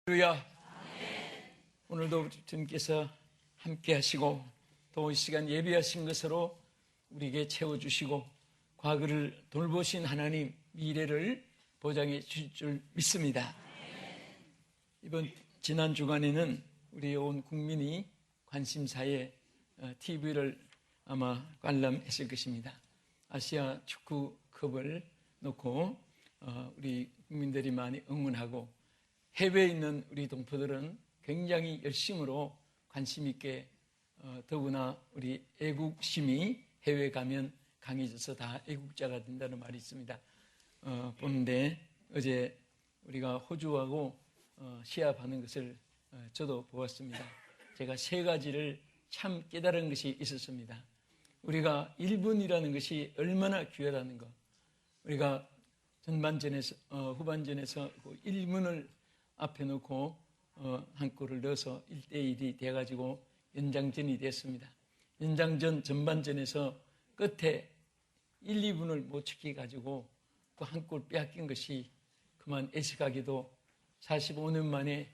할렐루야. 오늘도 주님께서 함께 하시고 또 이 시간 예비하신 것으로 우리에게 채워주시고 과거를 돌보신 하나님 미래를 보장해 주실 줄 믿습니다. 이번 지난 주간에는 우리 온 국민이 관심사에 TV를 아마 관람했을 것입니다. 아시아 축구컵을 놓고 우리 국민들이 많이 응원하고 해외에 있는 우리 동포들은 굉장히 열심으로 관심 있게 더구나 우리 애국심이 해외에 가면 강해져서 다 애국자가 된다는 말이 있습니다. 보는데 어제 우리가 호주하고 시합하는 것을 저도 보았습니다. 제가 세 가지를 참 깨달은 것이 있었습니다. 우리가 1분이라는 것이 얼마나 귀하다는 것. 우리가 전반전에서 후반전에서 1분을 앞에 놓고 한 골을 넣어서 1대1이 돼가지고 연장전이 됐습니다. 연장전 전반전에서 끝에 1, 2분을 못 지켜가지고 그 한 골 빼앗긴 것이 그만 애석하게도 45년 만에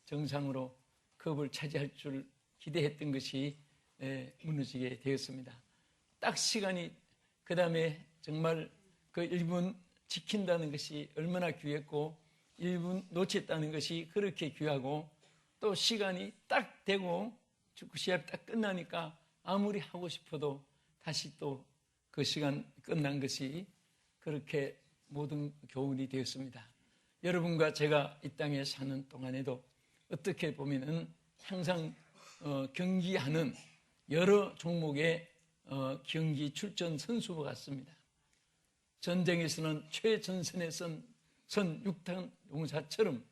정상으로 컵을 차지할 줄 기대했던 것이 무너지게 되었습니다. 딱 시간이 그 다음에 정말 그 1분 지킨다는 것이 얼마나 귀했고 1분 놓쳤다는 것이 그렇게 귀하고 또 시간이 딱 되고 축구 시합이 딱 끝나니까 아무리 하고 싶어도 다시 또 그 시간 끝난 것이 그렇게 모든 교훈이 되었습니다. 여러분과 제가 이 땅에 사는 동안에도 어떻게 보면은 항상 경기하는 여러 종목의 경기 출전 선수와 같습니다. 전쟁에서는 최전선에 선 6탄 용사처럼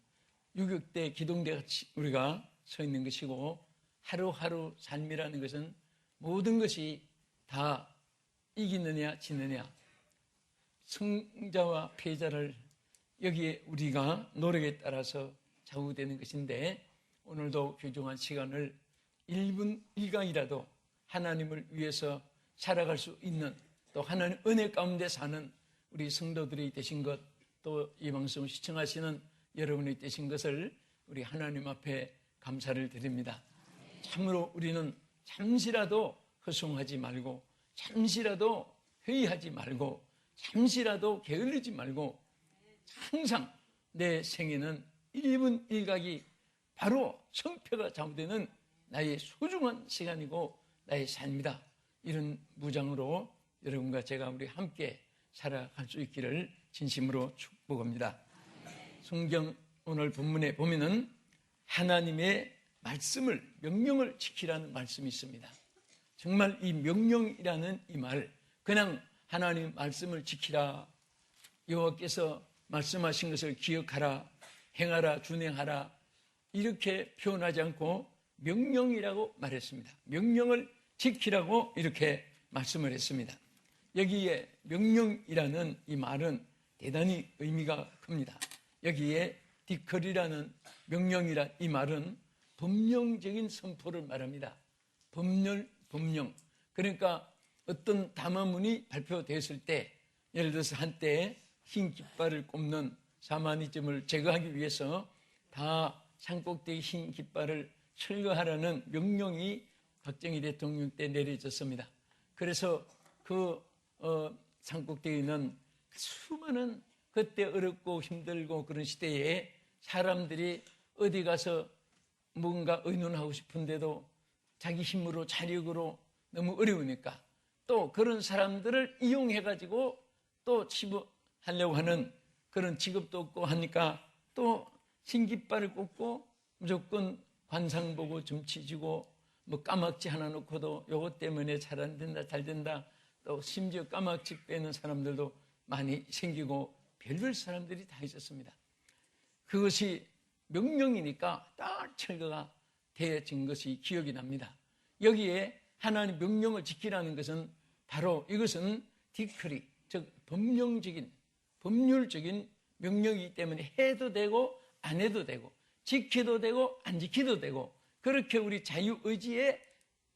유격대 기동대같이 우리가 서 있는 것이고 하루하루 삶이라는 것은 모든 것이 다 이기느냐 지느냐 승자와 패자를 여기에 우리가 노력에 따라서 좌우되는 것인데 오늘도 귀중한 시간을 1분 1강이라도 하나님을 위해서 살아갈 수 있는 또 하나님 은혜 가운데 사는 우리 성도들이 되신 것 또 이 방송을 시청하시는 여러분이 되신 것을 우리 하나님 앞에 감사를 드립니다. 참으로 우리는 잠시라도 허송하지 말고 잠시라도 회의하지 말고 잠시라도 게을르지 말고 항상 내 생에는 1분 1각이 바로 성패가 좌우되는 나의 소중한 시간이고 나의 삶이다. 이런 무장으로 여러분과 제가 우리 함께 살아갈 수 있기를 진심으로 축복합니다. 성경 오늘 본문에 보면은 하나님의 말씀을 명령을 지키라는 말씀이 있습니다. 정말 이 명령이라는 이 말 그냥 하나님 말씀을 지키라 여호와께서 말씀하신 것을 기억하라 행하라 준행하라 이렇게 표현하지 않고 명령이라고 말했습니다. 명령을 지키라고 이렇게 말씀을 했습니다. 여기에 명령이라는 이 말은 대단히 의미가 큽니다. 여기에 디컬이라는 명령이라 이 말은 법령적인 선포를 말합니다. 법령. 그러니까 어떤 담화문이 발표되었을 때 예를 들어서 한때 흰 깃발을 꼽는 사마니즘을 제거하기 위해서 다 산꼭대기 흰 깃발을 철거하라는 명령이 박정희 대통령 때 내려졌습니다. 그래서 그 산꼭대기는 수많은 그때 어렵고 힘들고 그런 시대에 사람들이 어디 가서 뭔가 의논하고 싶은데도 자기 힘으로 자력으로 너무 어려우니까 또 그런 사람들을 이용해가지고 또 치부하려고 하는 그런 직업도 없고 하니까 또 흰깃발을 꽂고 무조건 관상 보고 점치 주고 뭐 까막지 하나 놓고도 요것 때문에 잘 안 된다 잘 된다 또 심지어 까막지 빼는 사람들도 많이 생기고 별별 사람들이 다 있었습니다. 그것이 명령이니까 딱 철거가 되어진 것이 기억이 납니다. 여기에 하나님 명령을 지키라는 것은 바로 이것은 디크리, 즉 법령적인 법률적인 명령이기 때문에 해도 되고 안 해도 되고 지켜도 되고 안 지켜도 되고 그렇게 우리 자유의지에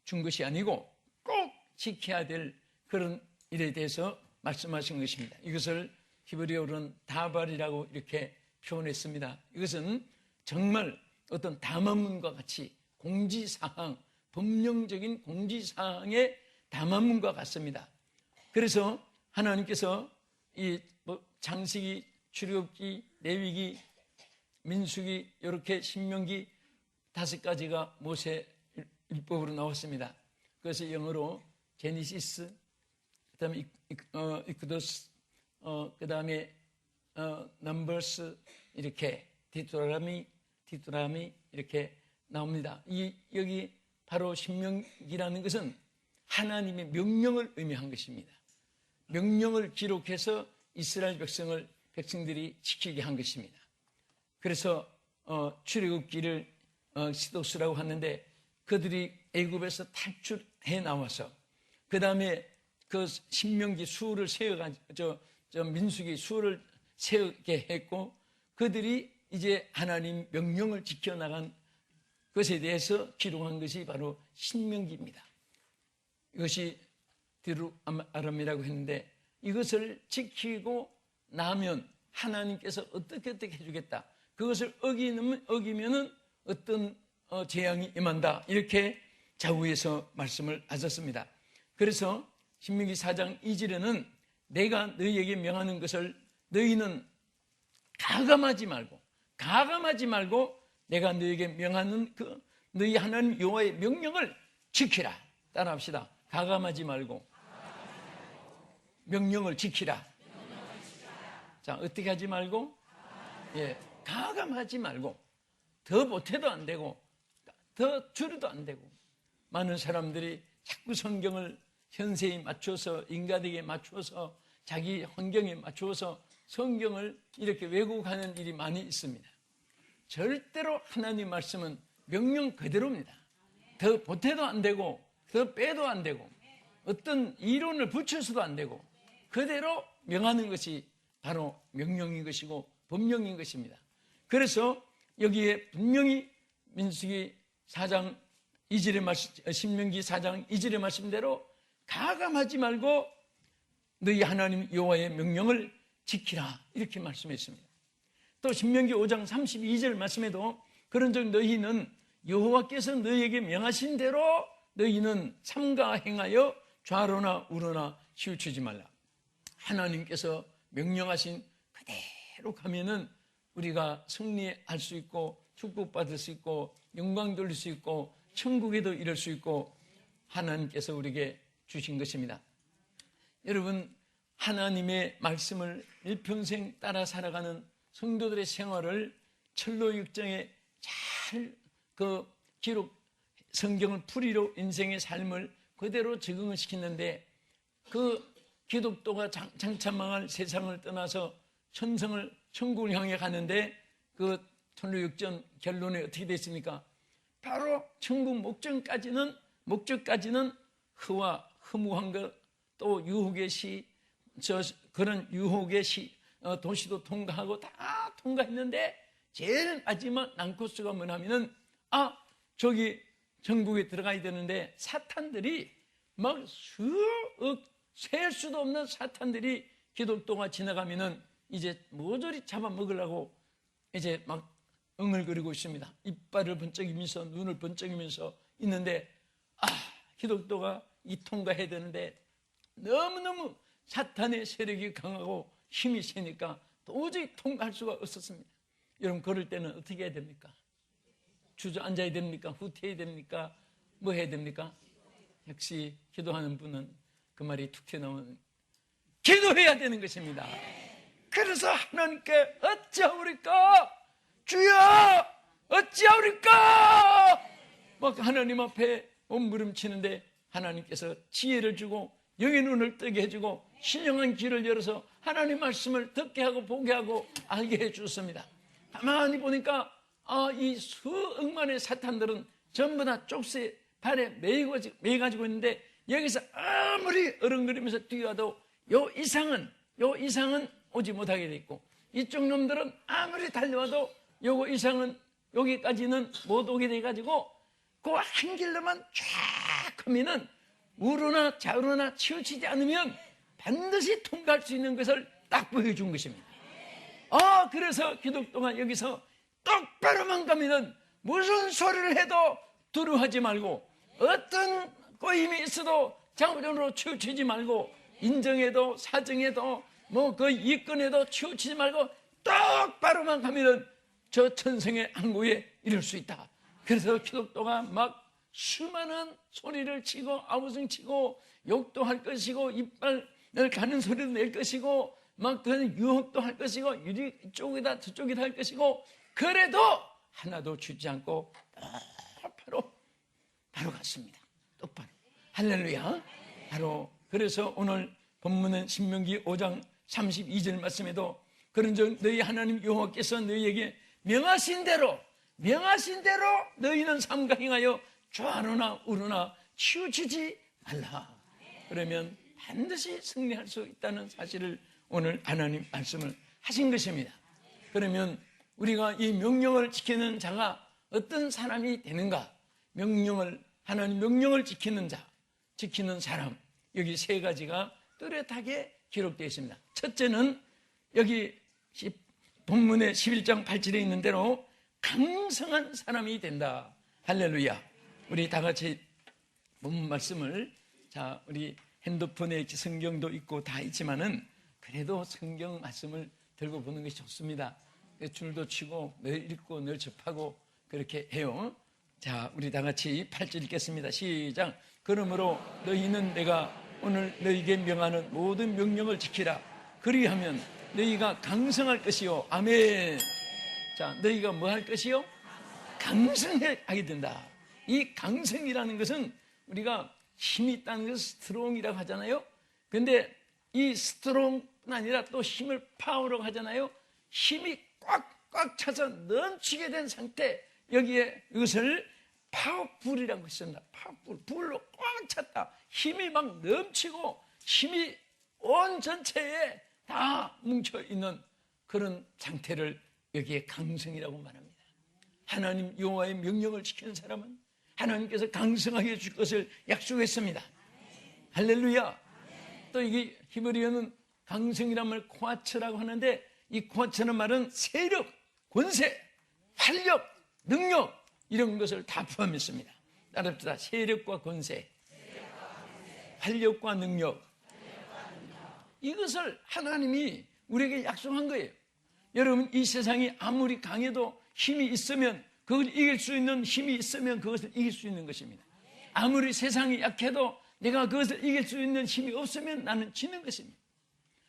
준 것이 아니고 꼭 지켜야 될 그런 일에 대해서 말씀하신 것입니다. 이것을 히브리어로는 다발이라고 이렇게 표현했습니다. 이것은 정말 어떤 담화문과 같이 공지사항, 법령적인 공지사항의 담화문과 같습니다. 그래서 하나님께서 이 창세기, 출애굽기, 레위기, 민수기, 이렇게 신명기 5가지가 모세 율법으로 나왔습니다. 그래서 영어로 제니시스, 그다음에 이크도스, 그다음에 넘버스, 이렇게 디토라미 이렇게 나옵니다. 여기 바로 신명기라는 것은 하나님의 명령을 의미한 것입니다. 명령을 기록해서 이스라엘 백성들이 지키게 한 것입니다. 그래서 출애굽기를 시도수라고 하는데, 그들이 애굽에서 탈출해 나와서 그 다음에 그 신명기 수를 세워가지고 민수기 수를 세우게 했고, 그들이 이제 하나님 명령을 지켜나간 것에 대해서 기록한 것이 바로 신명기입니다. 이것이 디루아람이라고 했는데, 이것을 지키고 나면 하나님께서 어떻게 해주겠다, 그것을 어기면은 어떤 재앙이 임한다, 이렇게 좌우에서 말씀을 하셨습니다. 그래서 신명기 4장 2절에는 내가 너희에게 명하는 것을 너희는 가감하지 말고 내가 너희에게 명하는 그 너희 하나님 여호와의 명령을 지키라. 따라합시다. 가감하지 말고 명령을 지키라. 자, 어떻게 하지 말고? 가감하지 말고. 더 못해도 안 되고 더 줄여도 안 되고. 많은 사람들이 자꾸 성경을 현세에 맞춰서, 인간에게 맞춰서, 자기 환경에 맞춰서 성경을 이렇게 왜곡하는 일이 많이 있습니다. 절대로 하나님 말씀은 명령 그대로입니다. 더 보태도 안 되고 더 빼도 안 되고 어떤 이론을 붙여서도 안 되고 그대로 명하는 것이 바로 명령인 것이고 법령인 것입니다. 그래서 여기에 분명히 민수기 4장 2절의 말씀, 신명기 4장 2절의 말씀대로 가감하지 말고 너희 하나님 여호와의 명령을 지키라, 이렇게 말씀했습니다. 또 신명기 5장 32절 말씀에도 그런즉 너희는 여호와께서 너희에게 명하신 대로 너희는 삼가 행하여 좌로나 우로나 치우치지 말라. 하나님께서 명령하신 그대로 가면은 우리가 승리할 수 있고 축복받을 수 있고 영광 돌릴 수 있고 천국에도 이를 수 있고 하나님께서 우리에게 주신 것입니다. 여러분, 하나님의 말씀을 일평생 따라 살아가는 성도들의 생활을 철로육정에 잘 성경을 풀이로 인생의 삶을 그대로 적응을 시키는데, 그 기독교가 장차망할 세상을 떠나서 천국을 향해 가는데 그 천로육정 결론이 어떻게 됐습니까? 바로 천국 목적까지는 허와 허무한 것, 또 유혹의 그런 유혹의 도시도 통과하고 다 통과했는데, 제일 마지막 난코스가 뭐냐면은 저기 천국에 들어가야 되는데 사탄들이 막 셀 수도 없는 사탄들이 기독교가 지나가면은 이제 모조리 잡아먹으려고 이제 막 응을거리고 있습니다. 이빨을 번쩍이면서 눈을 번쩍이면서 있는데, 기독교가 통과해야 되는데 너무너무 사탄의 세력이 강하고 힘이 세니까 도저히 통과할 수가 없었습니다. 여러분, 그럴 때는 어떻게 해야 됩니까? 주저앉아야 됩니까? 후퇴해야 됩니까? 뭐 해야 됩니까? 역시 기도하는 분은 그 말이 툭 튀어나오는, 기도해야 되는 것입니다. 그래서 하나님께 어찌하오리까? 주여 어찌하오리까? 막 하나님 앞에 몸부림치는데 하나님께서 지혜를 주고 영의 눈을 뜨게 해주고 신령한 귀를 열어서 하나님 말씀을 듣게 하고 보게 하고 알게 해주셨습니다. 가만히 보니까 이 수억만의 사탄들은 전부 다 쪽수에 발에 매가지고 있는데, 여기서 아무리 어른거리면서 뛰어도 요 이상은 오지 못하게 돼 있고, 이쪽 놈들은 아무리 달려와도 요거 이상은 여기까지는 못 오게 돼가지고 그 한 길로만 쫙 하면은 우로나 좌우로나 치우치지 않으면 반드시 통과할 수 있는 것을 딱 보여준 것입니다. 그래서 기독교가 여기서 똑바로만 가면은 무슨 소리를 해도 두려워하지 말고, 어떤 꼬임이 있어도 장부전으로 치우치지 말고, 인정해도 사정해도 뭐 그 이권에도 치우치지 말고 똑바로만 가면은 저 천성의 항구에 이룰 수 있다. 그래서 기독교가 막 수많은 소리를 치고 아우성 치고 욕도 할 것이고 이빨을 가는 소리도 낼 것이고 막 그런 유혹도 할 것이고 이쪽이다 저쪽이다 할 것이고, 그래도 하나도 주지 않고 바로 갔습니다. 똑바로. 할렐루야. 바로 그래서 오늘 본문은 신명기 5장 32절 말씀에도 그런즉 너희 하나님 여호와께서 너희에게 명하신 대로 너희는 삼가 행하여 좌로나 우로나 치우치지 말라. 그러면 반드시 승리할 수 있다는 사실을 오늘 하나님 말씀을 하신 것입니다. 그러면 우리가 이 명령을 지키는 자가 어떤 사람이 되는가? 하나님 명령을 지키는 자, 지키는 사람, 여기 세 가지가 뚜렷하게 기록되어 있습니다. 첫째는 여기 본문의 11장 8절에 있는 대로 강성한 사람이 된다. 할렐루야. 우리 다 같이 본문 말씀을, 자, 우리 핸드폰에 성경도 있고 다 있지만은 그래도 성경 말씀을 들고 보는 것이 좋습니다. 줄도 치고 늘 읽고 늘 접하고 그렇게 해요. 자, 우리 다 같이 8절 읽겠습니다. 시작. 그러므로 너희는 내가 오늘 너희에게 명하는 모든 명령을 지키라. 그리하면 너희가 강성할 것이요. 아멘. 자, 너희가 뭐 할 것이요? 강성하게 된다. 이 강성이라는 것은 우리가 힘이 있다는 것은 스트롱이라고 하잖아요. 근데 이 스트롱뿐 아니라 또 힘을 파워라고 하잖아요. 힘이 꽉꽉 차서 넘치게 된 상태, 여기에 이것을 파워풀이라고 했습니다. 파워풀, 불로 꽉 찼다. 힘이 막 넘치고 힘이 온 전체에 다 뭉쳐있는 그런 상태를 여기에 강성이라고 말합니다. 하나님 여호와의 명령을 지키는 사람은 하나님께서 강성하게 해줄 것을 약속했습니다. 할렐루야. 또 이게 히브리어는 강성이란 말 코아츠라고 하는데, 이 코아츠는 말은 세력, 권세, 활력, 능력, 이런 것을 다 포함했습니다. 따릅시다. 세력과 권세, 활력과 능력, 이것을 하나님이 우리에게 약속한 거예요. 여러분, 이 세상이 아무리 강해도 힘이 있으면, 그걸 이길 수 있는 힘이 있으면 그것을 이길 수 있는 것입니다. 아무리 세상이 약해도 내가 그것을 이길 수 있는 힘이 없으면 나는 지는 것입니다.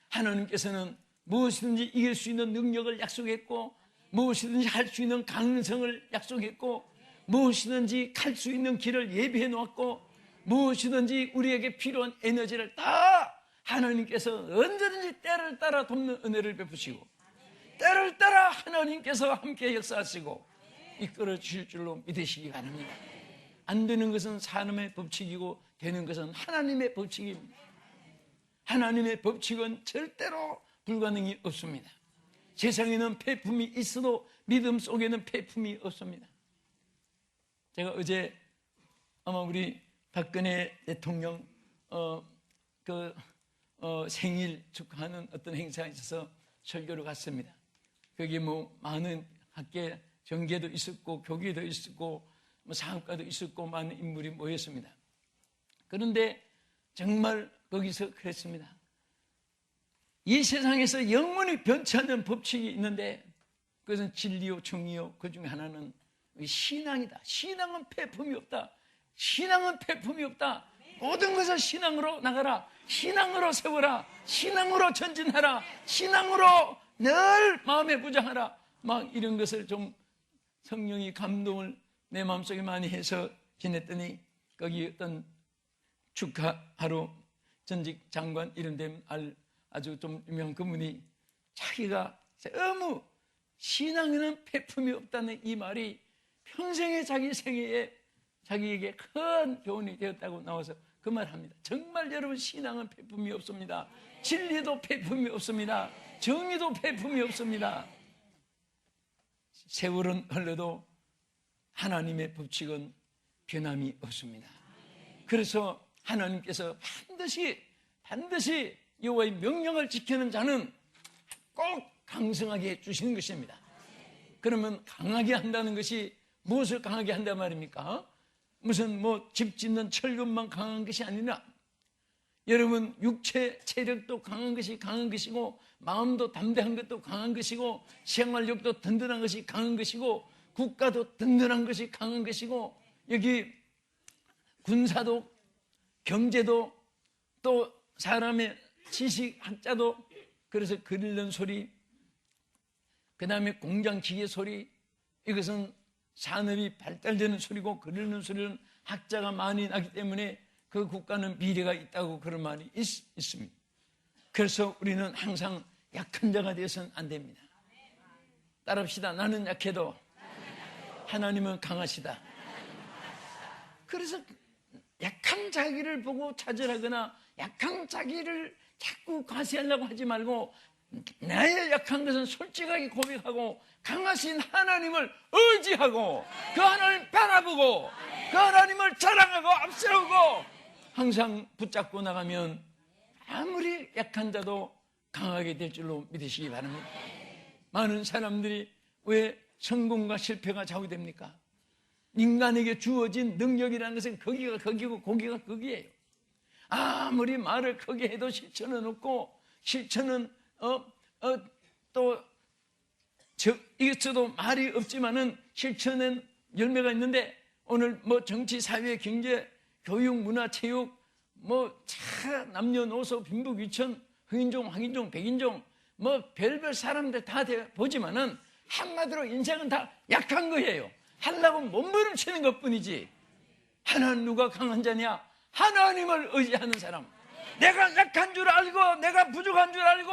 하나님께서는 무엇이든지 이길 수 있는 능력을 약속했고, 무엇이든지 할 수 있는 강성을 약속했고, 무엇이든지 갈 수 있는 길을 예비해 놓았고, 무엇이든지 우리에게 필요한 에너지를 다 하나님께서 언제든지 때를 따라 돕는 은혜를 베푸시고, 때를 따라 하나님께서 함께 역사하시고 이끌어 주실 줄로 믿으시기 바랍니다. 안 되는 것은 사람의 법칙이고 되는 것은 하나님의 법칙입니다. 하나님의 법칙은 절대로 불가능이 없습니다. 세상에는 폐품이 있어도 믿음 속에는 폐품이 없습니다. 제가 어제 아마 우리 박근혜 대통령 생일 축하하는 어떤 행사에 있어서 설교를 갔습니다. 거기 뭐 많은 학계 정계도 있었고 교계도 있었고 뭐 사업가도 있었고 많은 인물이 모였습니다. 그런데 정말 거기서 그랬습니다. 이 세상에서 영원히 변치 않는 법칙이 있는데 그것은 진리요 정의요, 그 중에 하나는 신앙이다. 신앙은 폐품이 없다. 신앙은 폐품이 없다. 모든 것을 신앙으로 나가라. 신앙으로 세워라. 신앙으로 전진하라. 신앙으로 늘 마음에 부장하라. 막 이런 것을 좀 성령이 감동을 내 마음속에 많이 해서 지냈더니 거기 어떤 축하하러 전직 장관 이런 데 아주 좀 유명한 그분이 자기가 너무 신앙에는 폐품이 없다는 이 말이 평생의 자기 생애에 자기에게 큰 교훈이 되었다고 나와서 그 말 합니다. 정말 여러분, 신앙은 폐품이 없습니다. 진리도 폐품이 없습니다. 정의도 폐품이 없습니다. 세월은 흘러도 하나님의 법칙은 변함이 없습니다. 그래서 하나님께서 반드시 여호와의 명령을 지키는 자는 꼭 강성하게 해주시는 것입니다. 그러면 강하게 한다는 것이 무엇을 강하게 한단 말입니까? 무슨 집 짓는 철근만 강한 것이 아니라 여러분 육체 체력도 강한 것이 강한 것이고 마음도 담대한 것도 강한 것이고 생활력도 든든한 것이 강한 것이고 국가도 든든한 것이 강한 것이고 여기 군사도 경제도 또 사람의 지식 학자도 그래서 글 읽는 소리 그 다음에 공장 기계 소리 이것은 산업이 발달되는 소리고 글 읽는 소리는 학자가 많이 나기 때문에 그 국가는 미래가 있다고 그런 말이 있습니다. 그래서 우리는 항상 약한 자가 되어서는 안 됩니다. 따라합시다. 나는 약해도 하나님은 강하시다. 그래서 약한 자기를 보고 차별하거나 약한 자기를 자꾸 과시하려고 하지 말고 나의 약한 것은 솔직하게 고백하고 강하신 하나님을 의지하고 그 하나님을 바라보고 그 하나님을 자랑하고 앞세우고 항상 붙잡고 나가면 아무리 약한 자도 강하게 될 줄로 믿으시기 바랍니다. 많은 사람들이 왜 성공과 실패가 좌우됩니까? 인간에게 주어진 능력이라는 것은 거기가 거기고 거기가 거기예요. 아무리 말을 크게 해도 실천은 없고 실천은 이것도 말이 없지만은 실천은 열매가 있는데 오늘 정치, 사회, 경제, 교육, 문화, 체육, 남녀노소, 빈부, 귀천, 흑인종, 황인종, 백인종, 별별 사람들 다 보지만은 한마디로 인생은 다 약한 거예요. 하려고 몸부림치는 것 뿐이지. 하나는 누가 강한 자냐? 하나님을 의지하는 사람. 내가 약한 줄 알고 내가 부족한 줄 알고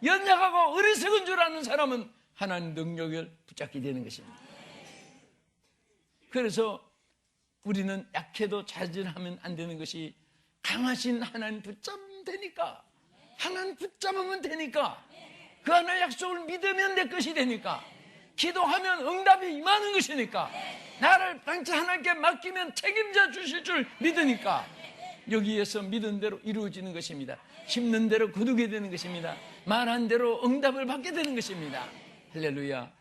연약하고 어리석은 줄 아는 사람은 하나님 능력을 붙잡게 되는 것입니다. 그래서 우리는 약해도 좌절하면 안 되는 것이 강하신 하나님 붙잡으면 되니까 하나님 붙잡으면 되니까 그 하나의 약속을 믿으면 내 것이 되니까 기도하면 응답이 임하는 것이니까 나를 방치 하나님께 맡기면 책임져 주실 줄 믿으니까 여기에서 믿은 대로 이루어지는 것입니다. 심는 대로 거두게 되는 것입니다. 말한 대로 응답을 받게 되는 것입니다. 할렐루야.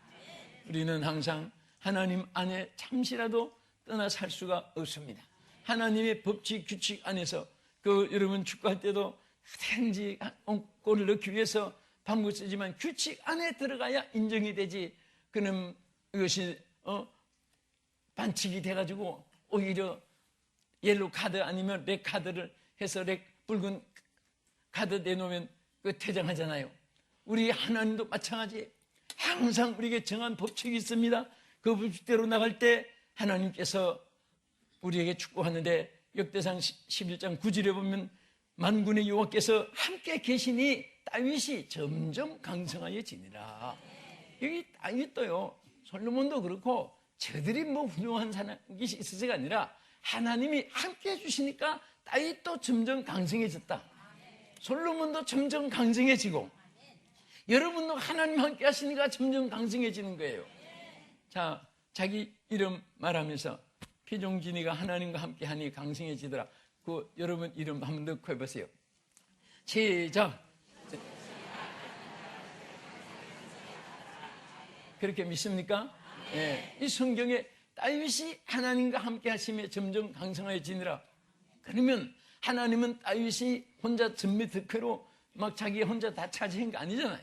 우리는 항상 하나님 안에 잠시라도 떠나 살 수가 없습니다. 하나님의 법칙 규칙 안에서 여러분 축구할 때도 어떻게든지 골을 넣기 위해서 방법 쓰지만 규칙 안에 들어가야 인정이 되지. 그럼 이것이 반칙이 돼가지고 오히려 옐로우 카드 아니면 렉 카드를 해서 붉은 카드 내놓으면 퇴장하잖아요. 우리 하나님도 마찬가지. 항상 우리에게 정한 법칙이 있습니다. 그 법칙대로 나갈 때 하나님께서 우리에게 축복하는데 역대상 11장 9절에 보면 만군의 여호와께서 함께 계시니 다윗이 점점 강성하여지니라. 여기 다윗도요, 솔로몬도 그렇고 저들이 훌륭한 사람이 있어서가 아니라 하나님이 함께 해주시니까 다윗도 점점 강성해졌다. 솔로몬도 점점 강성해지고 여러분도 하나님 함께 하시니까 점점 강성해지는 거예요. 자, 자기 이름 말하면서 피종진이가 하나님과 함께 하니 강성해지더라. 여러분 이름 한번 넣고 해보세요. 시작. 그렇게 믿습니까? 네. 이 성경에 다윗이 하나님과 함께 하시며 점점 강성해지니라. 그러면 하나님은 다윗이 혼자 전미특회로 막 자기 혼자 다 차지한 거 아니잖아요.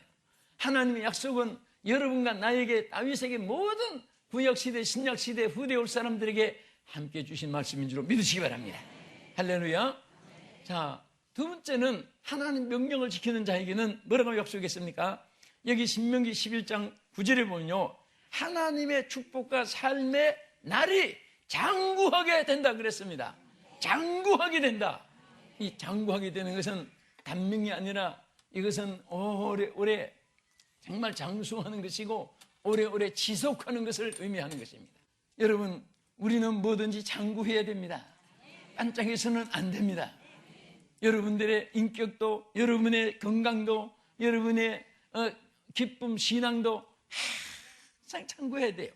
하나님의 약속은 여러분과 나에게 다윗에게 모든 구약시대 신약시대 후대 올 사람들에게 함께 주신 말씀인 줄 믿으시기 바랍니다. 할렐루야. 자, 두 번째는 하나님 명령을 지키는 자에게는 뭐라고 약속했습니까? 여기 신명기 11장 9절에 보면요, 하나님의 축복과 삶의 날이 장구하게 된다 그랬습니다. 장구하게 된다. 이 장구하게 되는 것은 단명이 아니라 이것은 오래오래 정말 장수하는 것이고 오래오래 지속하는 것을 의미하는 것입니다. 여러분, 우리는 뭐든지 장구해야 됩니다. 반짝해서는 안 됩니다. 여러분들의 인격도, 여러분의 건강도, 여러분의 기쁨, 신앙도 항상 장구해야 돼요.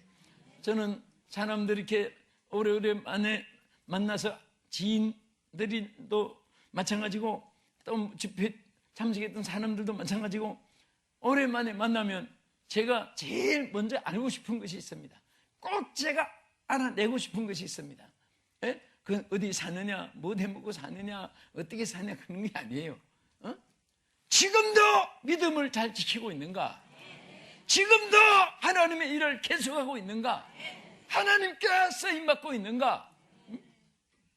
저는 사람들 이렇게 오래오래 만나서 지인들도 마찬가지고 또 집회 참석했던 사람들도 마찬가지고 오랜만에 만나면 제가 제일 먼저 알고 싶은 것이 있습니다. 꼭 제가 알아내고 싶은 것이 있습니다. 예? 그 어디 사느냐, 뭐 해먹고 사느냐, 어떻게 사느냐 그런 게 아니에요. 지금도 믿음을 잘 지키고 있는가? 지금도 하나님의 일을 계속하고 있는가? 하나님께 쓰임받고 있는가?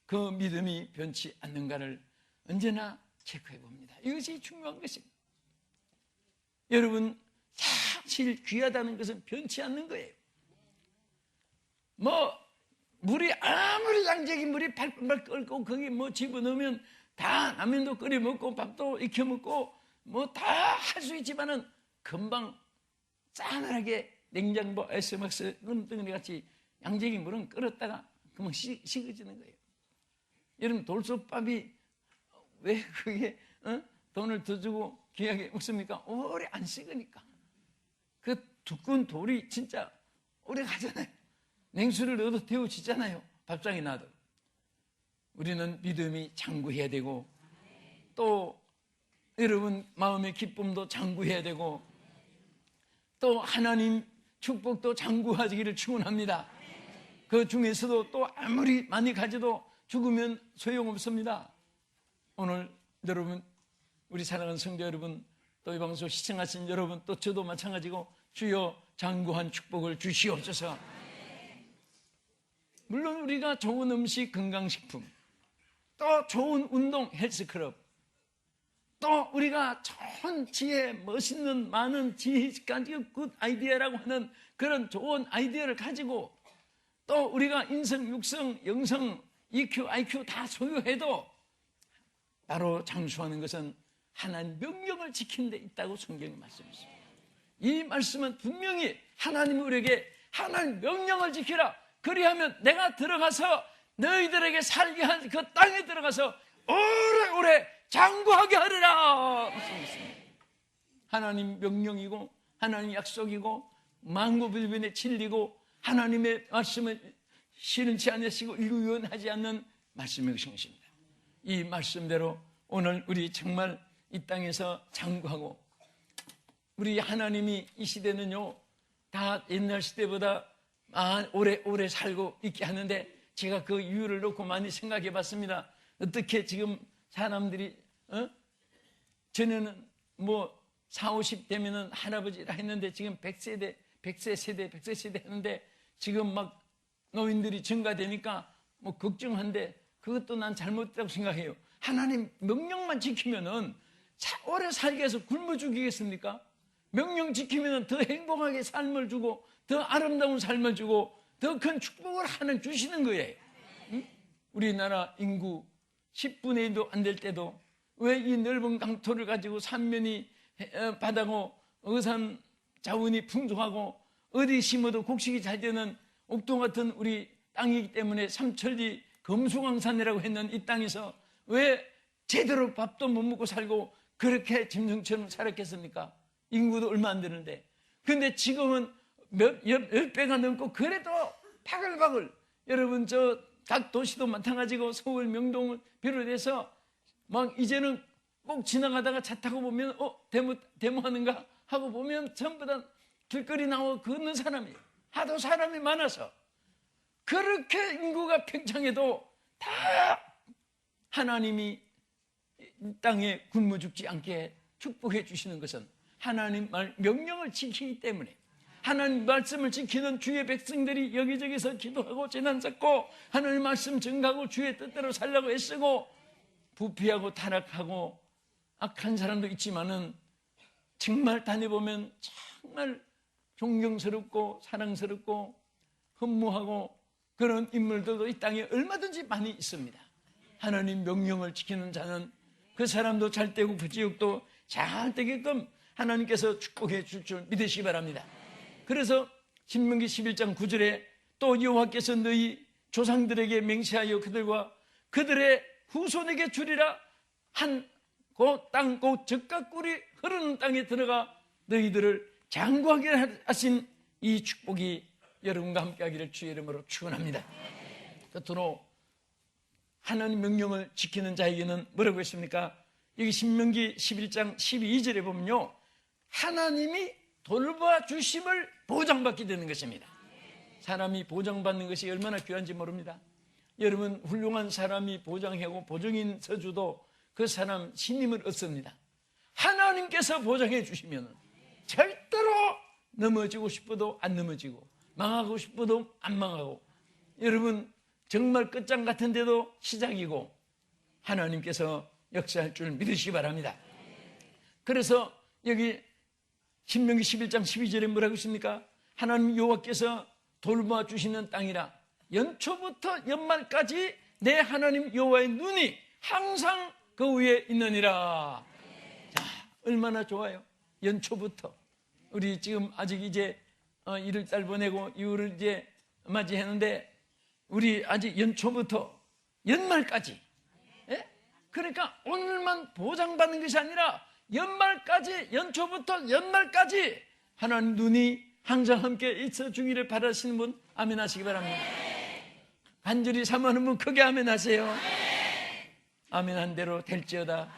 그 믿음이 변치 않는가를 언제나 체크해 봅니다. 이것이 중요한 것입니다. 여러분, 사실 귀하다는 것은 변치 않는 거예요. 물이 아무리 양재기 물이 팔팔 끓고 거기 집어넣으면 다 라면도 끓여 먹고 밥도 익혀 먹고 다 할 수 있지만은 금방 싸늘하게 냉장고 SMX 덩어리 같이 양재기 물은 끓었다가 금방 식어지는 거예요. 여러분, 돌솥밥이 왜 그게 돈을 더 주고 귀하게 먹습니까? 오래 안 식으니까. 그 두꺼운 돌이 진짜 오래 가잖아요. 냉수를 넣어도 데워지잖아요. 밥상에 놔도. 우리는 믿음이 장구해야 되고, 또 여러분 마음의 기쁨도 장구해야 되고, 또 하나님 축복도 장구하기를 축원합니다. 그 중에서도 또 아무리 많이 가져도 죽으면 소용없습니다. 오늘 여러분, 우리 사랑하는 성도 여러분, 또 이 방송 시청하신 여러분, 또 저도 마찬가지고, 주여 장구한 축복을 주시옵소서. 물론 우리가 좋은 음식, 건강식품, 또 좋은 운동, 헬스클럽, 또 우리가 좋은 지혜, 멋있는 많은 지혜까지 굿 아이디어라고 하는 그런 좋은 아이디어를 가지고, 또 우리가 인성, 육성, 영성, EQ, IQ 다 소유해도 바로 장수하는 것은 하나님 명령을 지키는 데 있다고 성경이 말씀했습니다. 이 말씀은 분명히 하나님 우리에게 하나님 명령을 지키라, 그리하면 내가 들어가서 너희들에게 살게 한 그 땅에 들어가서 오래오래 장구하게 하리라 말씀했습니다. 하나님 명령이고 하나님 약속이고 만고불변의 진리고 하나님의 말씀을 싫은치 않으시고 유연하지 않는 말씀의 것입니다. 이 말씀대로 오늘 우리 정말 이 땅에서 장구하고, 우리 하나님이 이 시대는요 다 옛날 시대보다 오래 살고 있게 하는데, 제가 그 이유를 놓고 많이 생각해 봤습니다. 어떻게 지금 사람들이 전에는 40, 50대면은 할아버지라 했는데 지금 100세 세대 했는데, 지금 막 노인들이 증가되니까 걱정한데, 그것도 난 잘못됐다고 생각해요. 하나님 명령만 지키면은 오래 살게 해서 굶어 죽이겠습니까? 명령 지키면은 더 행복하게 삶을 주고 더 아름다운 삶을 주고 더 큰 축복을 하나님 주시는 거예요. 응? 우리나라 인구 10분의 1도 안 될 때도 왜 이 넓은 강토를 가지고 삼면이 바다고 어산 자원이 풍족하고 어디 심어도 곡식이 잘 되는 옥동 같은 우리 땅이기 때문에 삼천리 금수강산이라고 했는 이 땅에서 왜 제대로 밥도 못 먹고 살고 그렇게 짐승처럼 살았겠습니까? 인구도 얼마 안 되는데. 근데 지금은 몇 배가 넘고, 그래도 바글바글. 여러분, 각 도시도 마찬가지고 서울, 명동을 비롯해서 막 이제는 꼭 지나가다가 차 타고 보면 데모하는가 하고 보면 전부 다 길거리 나와 걷는 사람이에요. 하도 사람이 많아서. 그렇게 인구가 팽창해도 다 하나님이 이 땅에 굶어 죽지 않게 축복해 주시는 것은 하나님 명령을 지키기 때문에, 하나님 말씀을 지키는 주의 백성들이 여기저기서 기도하고 재난 쌓고 하나님 말씀 증가하고 주의 뜻대로 살려고 애쓰고, 부패하고 타락하고 악한 사람도 있지만은 정말 다녀보면 정말 존경스럽고 사랑스럽고 흠모하고 그런 인물들도 이 땅에 얼마든지 많이 있습니다. 하나님 명령을 지키는 자는 그 사람도 잘 되고 그 지역도 잘 되게끔 하나님께서 축복해 줄 줄 믿으시기 바랍니다. 그래서 신명기 11장 9절에 또 여호와께서 너희 조상들에게 맹세하여 그들과 그들의 후손에게 주리라 한 그 땅, 그 젖과 꿀이 흐르는 땅에 들어가 너희들을 장구하게 하신 이 축복이 여러분과 함께 하기를 주의 이름으로 축원합니다. 끝으로 하나님 명령을 지키는 자에게는 뭐라고 했습니까? 여기 신명기 11장 12절에 보면요, 하나님이 돌봐주심을 보장받게 되는 것입니다. 사람이 보장받는 것이 얼마나 귀한지 모릅니다. 여러분, 훌륭한 사람이 보장하고 보증인 서주도 그 사람 신임을 얻습니다. 하나님께서 보장해 주시면 절대로 넘어지고 싶어도 안 넘어지고 망하고 싶어도 안 망하고, 여러분 정말 끝장 같은데도 시작이고 하나님께서 역사할 줄 믿으시기 바랍니다. 그래서 여기 신명기 11장 12절에 뭐라고 있습니까? 하나님 여호와께서 돌봐주시는 땅이라 연초부터 연말까지 내 하나님 여호와의 눈이 항상 그 위에 있느니라. 자, 얼마나 좋아요. 연초부터. 우리 지금 아직 이제 1월달 보내고 2월을 이제 맞이했는데 우리 아직 연초부터 연말까지, 예? 그러니까 오늘만 보장받는 것이 아니라 연말까지, 연초부터 연말까지 하나님 눈이 항상 함께 있어 주기를 바라시는 분 아멘 하시기 바랍니다. 간절히 사모하는 분 크게 아멘 하세요. 아멘 한 대로 될지어다.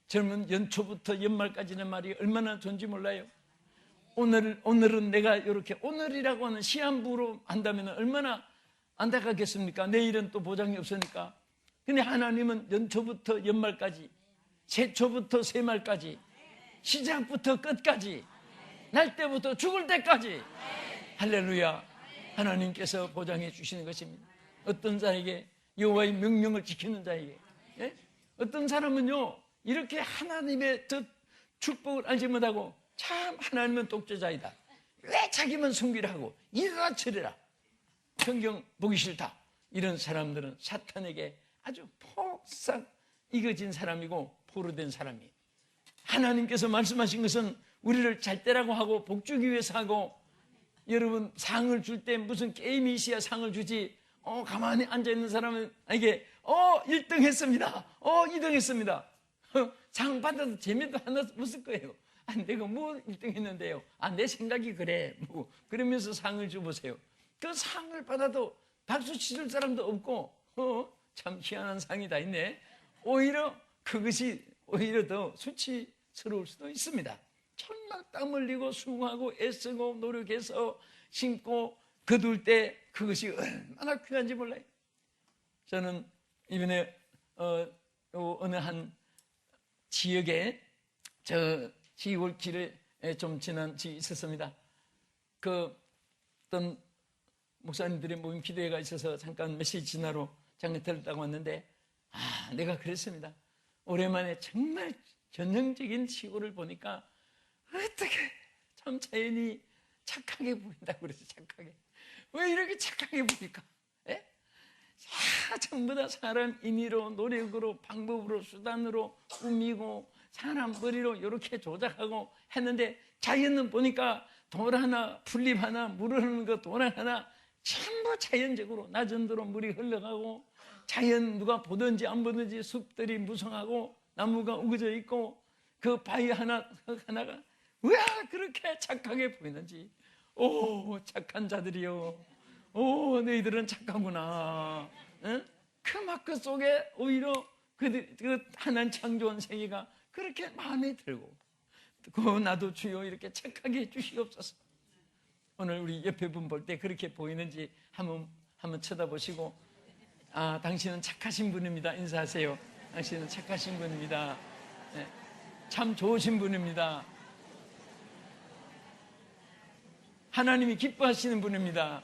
젊은 연초부터 연말까지는 말이 얼마나 좋은지 몰라요. 오늘은 내가 이렇게 오늘이라고 하는 시한부로 한다면 얼마나 안타깝겠습니까? 내일은 또 보장이 없으니까. 근데 하나님은 연초부터 연말까지, 새초부터 새말까지, 시작부터 끝까지, 날 때부터 죽을 때까지, 할렐루야, 하나님께서 보장해 주시는 것입니다. 어떤 자에게, 여호와의 명령을 지키는 자에게, 예? 어떤 사람은요 이렇게 하나님의 저 축복을 알지 못하고 참 하나님은 독재자이다, 왜 자기만 숨기라 하고 이래라 저래라, 성경 보기 싫다, 이런 사람들은 사탄에게 아주 폭삭 익어진 사람이고 포로된 사람이에요. 하나님께서 말씀하신 것은 우리를 잘 때라고 하고 복 주기 위해서 하고, 여러분 상을 줄 때 무슨 게임이 있어야 상을 주지, 가만히 앉아있는 사람에게 1등 했습니다, 2등 했습니다, 상 받아도 재미도 하나 없을 거예요. 내가 뭐 1등 했는데요, 내 생각이 그래, 뭐 그러면서 상을 줘보세요. 그 상을 받아도 박수 치줄 사람도 없고, 참 희한한 상이 다 있네. 오히려 그것이 오히려 더 수치스러울 수도 있습니다. 정말 땀 흘리고 수고하고 애쓰고 노력해서 심고 거둘 때 그것이 얼마나 귀한지 몰라요. 저는 이번에 어느 한 지역에 저 시골길에 좀 지난 지역이 있었습니다. 그 어떤 목사님들의 모임 기도회가 있어서 잠깐 메시지 전하러 장례 들었다고 왔는데, 내가 그랬습니다. 오랜만에 정말 전형적인 시골을 보니까 어떻게 참 자연이 착하게 보인다고 그래서, 착하게 왜 이렇게 착하게 보일까? 예? 전부 다 사람 인의로 노력으로 방법으로 수단으로 꾸미고 사람 머리로 이렇게 조작하고 했는데, 자연은 보니까 돌 하나 풀잎 하나 물 흐르는 거 돌 하나 전부 자연적으로 낮은도로 물이 흘러가고, 자연 누가 보든지 안 보든지 숲들이 무성하고 나무가 우거져 있고 그 바위 하나가 왜 그렇게 착하게 보이는지. 오, 착한 자들이요, 오, 너희들은 착하구나. 응? 그 마크 속에 오히려 그 하나님 창조한 세계가 그렇게 마음에 들고, 나도 주여 이렇게 착하게 해주시옵소서. 오늘 우리 옆에 분 볼 때 그렇게 보이는지 한번 쳐다보시고, 당신은 착하신 분입니다, 인사하세요. 당신은 착하신 분입니다. 네, 참 좋으신 분입니다. 하나님이 기뻐하시는 분입니다.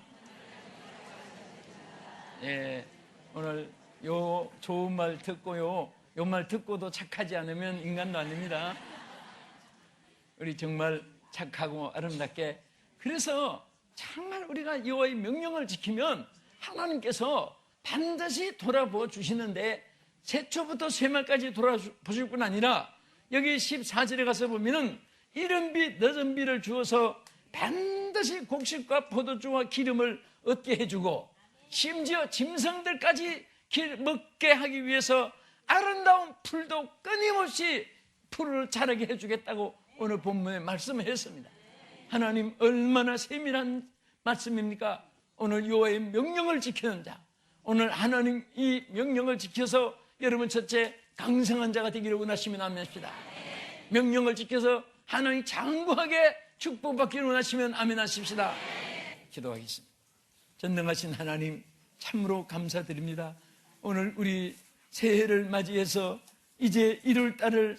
예, 오늘 요 좋은 말 듣고요, 요 말 듣고도 착하지 않으면 인간도 아닙니다. 우리 정말 착하고 아름답게, 그래서 정말 우리가 여호와의 명령을 지키면 하나님께서 반드시 돌아보아 주시는데, 새초부터 새말까지 돌아보실 뿐 아니라 여기 14절에 가서 보면은 이른 비 늦은 비를 주어서 반드시 곡식과 포도주와 기름을 얻게 해주고, 심지어 짐승들까지 먹게 하기 위해서 아름다운 풀도 끊임없이 풀을 자라게 해주겠다고 오늘 본문에 말씀을 했습니다. 하나님 얼마나 세밀한 말씀입니까? 오늘 여호와의 명령을 지키는 자, 오늘 하나님 이 명령을 지켜서 여러분 첫째 강성한 자가 되기를 원하시면 아멘합시다. 명령을 지켜서 하나님 장구하게 축복받기를 원하시면 아멘 하십시다. 기도하겠습니다. 전능하신 하나님 참으로 감사드립니다. 오늘 우리 새해를 맞이해서 이제 1월 달을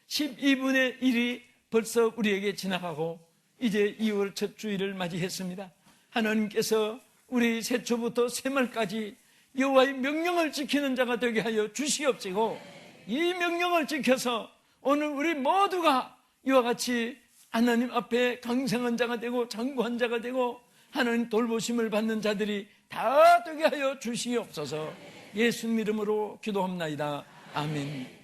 12분의 1이 벌써 우리에게 지나가고 이제 2월 첫 주일을 맞이했습니다. 하나님께서 우리 새초부터 새말까지 여호와의 명령을 지키는 자가 되게 하여 주시옵시고, 이 명령을 지켜서 오늘 우리 모두가 이와 같이 하나님 앞에 강성한 자가 되고 장구한 자가 되고 하나님 돌보심을 받는 자들이 다 되게 하여 주시옵소서. 예수님 이름으로 기도합나이다. 아멘.